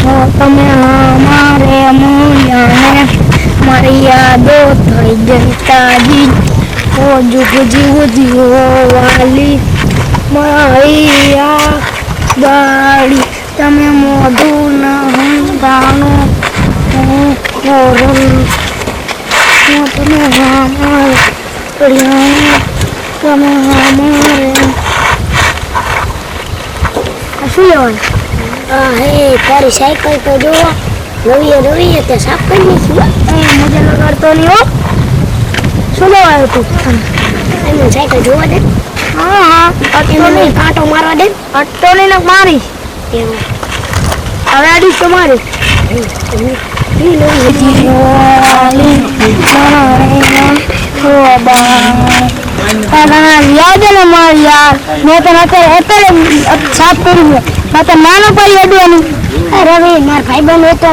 તમે અમારે મૂલ્યાને મારી યાદો થઈ ગઈ તાજી ઓ જુગ જીવ જીવો વાલી મારી આ ગાડી તમે મોઢું ન હંધાણો હું ખોરલ હું તમે અમારે તમે અમારે શું લેવાનું હે તારી સાયકલ તો જો રવિએ તે સાફ કરી નાખી મજા લગાડતો નહીં હો શું લેવાયો તું એમને સાયકલ જોવા દે હા નહીં કાંટો મારવા દે અટતો નહીં મારી એવું હવે આડી તો મારી યાદ ને મારી યાર મેં તો અત્યારે સાફ કર્યું મેં તો નાનો પડી અડવાનું રવિ મારા ભાઈબંધ હોય તો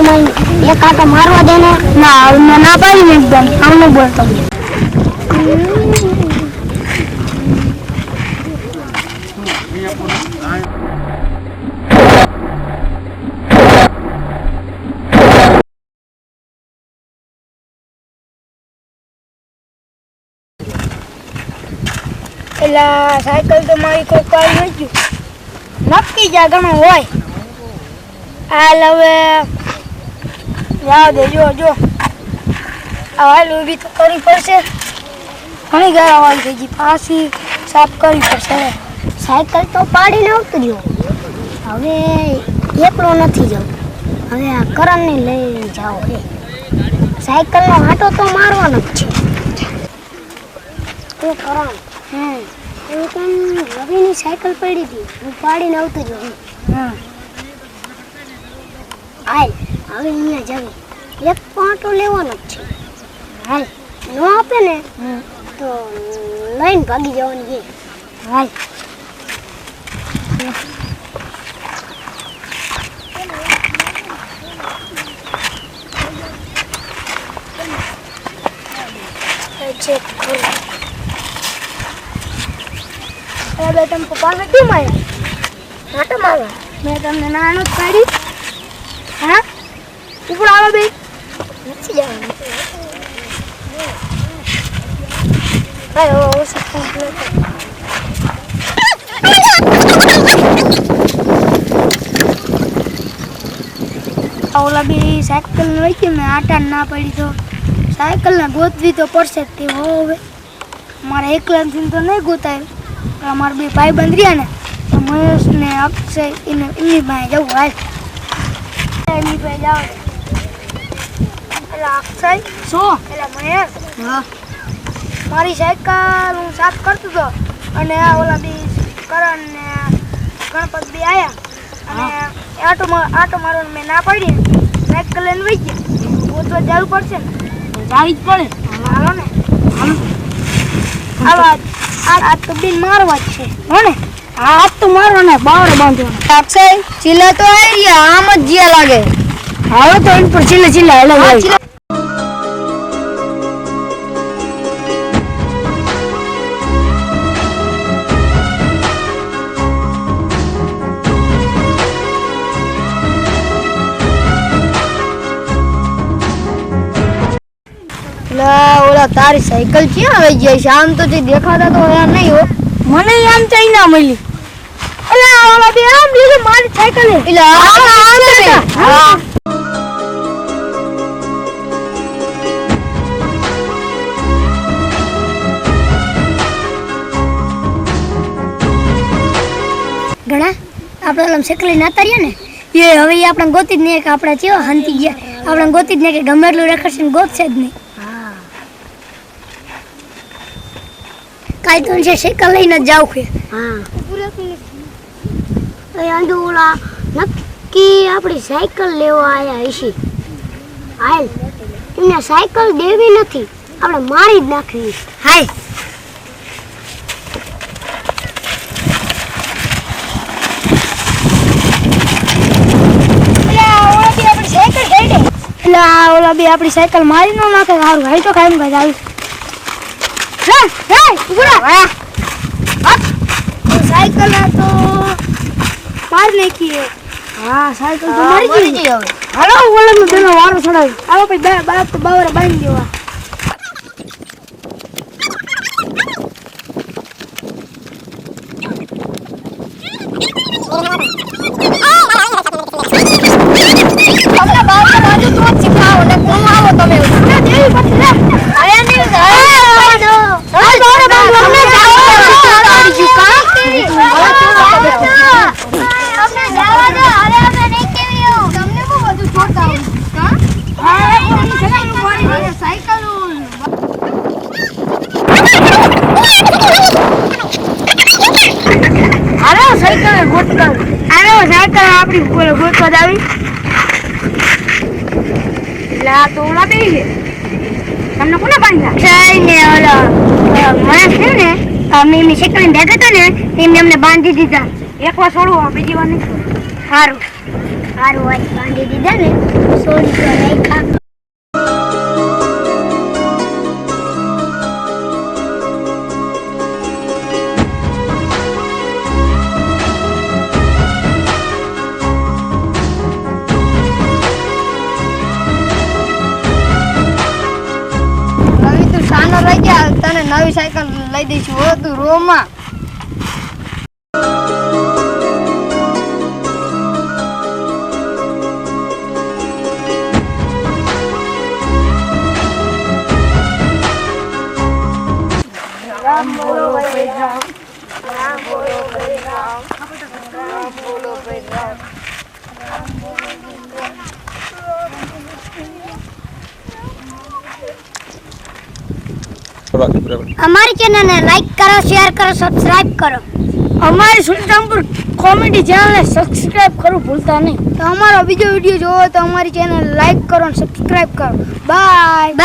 એક કાંટો મારવા દે ને ના મેં ના પાડી એકદમ આમનું બોલતો એલા સાયકલ તો મારી કોઈ કાઢી નથી નક્કી જા ઘણું હોય હાલ હવે જાવ દે જો હાલ ઊભી તો કરવી પડશે ઘણી ગરાવાળી થઈ ગઈ પાછી સાફ કરવી પડશે સાયકલ તો પાડીને આવતું રહ્યો હવે એકલો નથી જવું હવે આ કરણને લઈ જાઓ સાયકલનો આંટો તો મારવાનો જ છે કરણ એવું કેમ રવિની સાયકલ પડી હતી હું પાડીને આવતો જ હાલ હવે અહીંયા જવી એક પાટો લેવાનો જ છે હાલ ન આપે ને તો લઈને ભાગી જવાની છે હાલ ચેક કરો અરે તમે પપ્પાને કેમ આવ્યા નાટક મારવા મેં તમને નાનો જ પાડી હા ઉપર આવો બે નથી જવાનું ભાઈ ઓછું કમ્પ્લીટ ઓલા બી સાયકલ લઈ ગઈ મેં આટા ના પડી તો સાયકલને ગોતવી તો પડશે જ તે હવે મારે એકલાથી તો નહીં ગોતાય અમારા બે ભાઈ બંધ રહ્યા ને તો મહેશ ને અક્ષય એમની પાસે જવું હાલ એમની પાસે જાવ એટલે અક્ષય શું એટલે મહેશ હા મારી સાયકલ હું સાફ કરતો હતો અને ઓલા બી કરણ ને ગણપત બી આવ્યા અને આટો મારવાનું મેં ના પાડી સાયકલ લઈને વહી ગયા ગોતવા જવું પડશે ને જાવી જ પડે હાલો ને આ તો બિન મારવા જ છે હો ને આ તો મારવાના બાવડે બાંધવાના અક્ષય ચીલા તો આવી રહ્યા આમ જ જીયા લાગે હવે તો એન પર ચીલા હેલો ભાઈ ઓલા તારી સાયકલ ક્યાં આવી જાય છે આમ તો જે દેખાતા તો યાર નહીં હો મને આમ ચાઈ ના મળી અલા ઓલા બે આમ લીધું મારી સાયકલ એટલે હા ઘણા આપણે ઓલા સાયકલ ના તાર્યા ને એ હવે આપણે ગોતી જ નહીં કે આપણે કેવા હંતી ગયા આપણે ગોતી જ નહીં કે ગમે એટલું રેખડશે ગોતશે જ નહીં કાઈ તો છે સાયકલ લઈને જાવ કે હા એ આંદોલા નક્કી આપણી સાયકલ લેવા આયા હશે હાલ એમને સાયકલ દેવી નથી આપણે મારી જ નાખવી હાય ઓલા બી આપણી સાયકલ મારી ન નાખે સારું ભાઈ તો કાયમ કાજ આવી સાયકલ તો માર નાખી હા સાયકલ તો મરી ગઈ હવે. હાલો ઓલાનો બેનો વારો છોડાવી. આવો ભાઈ બાપ તો બાવરા બાંધી દેવા. તમને બાવરા બાજુ તો શીખાવો ને કોણ આવો તમે દેવી પછી લે. આયા નહીં બાવરા બાજુ અમને જાવા દો હવે અમે નહીં કેવી તમને બહુ બધું જોતા હોય હા કોની સાયકલ મારી સાયકલ હાલો સાયકલ ગોતવા. હાલો સાયકલ આપણી ગોતવા આવી. એટલે આ તો ઓલા બે છે. તમને કોને બાંધ્યા? ચાઈને ઓલા માણસ છે ને અમે સાયકલ ભેગા હતા ને એમને અમને બાંધી દીધા. એક વાર છોડવું બીજી વાર નહીં. સારું સારું વાત બાંધી દીધા ને સોરી તો નહીં ખા. તું સાનો રહી ગયા તને નવી સાયકલ લઈ દઈશું હો તું રોમાં. રામ બોલો ભાઈ રામ. રામ બોલો ભાઈ રામ. રામ બોલો ભાઈ રામ. અમારી ચેનલને લાઈક કરો, શેર કરો, સબસ્ક્રાઇબ કરો. અમારી સુલતાનપુર કોમેડી ચેનલને સબસ્ક્રાઇબ કરવું ભૂલતા નહીં. તો અમારો બીજો વિડીયો જોવો તો અમારી ચેનલ લાઈક કરો અને સબસ્ક્રાઇબ કરો. બાય.